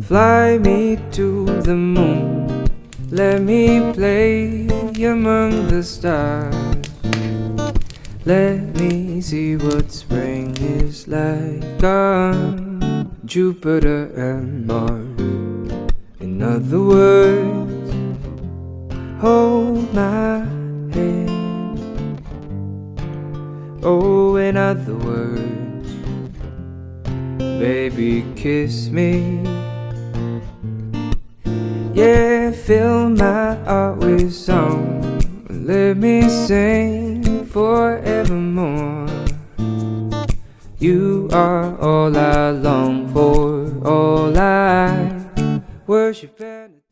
Fly me to the moon, let me play among the stars. Let me see what spring is like on Jupiter and Mars. In other words, hold my hand. Oh, in other words, baby, kiss me. Yeah, fill my heart with song. Let me sing forevermore. You are all I long for, all I worship and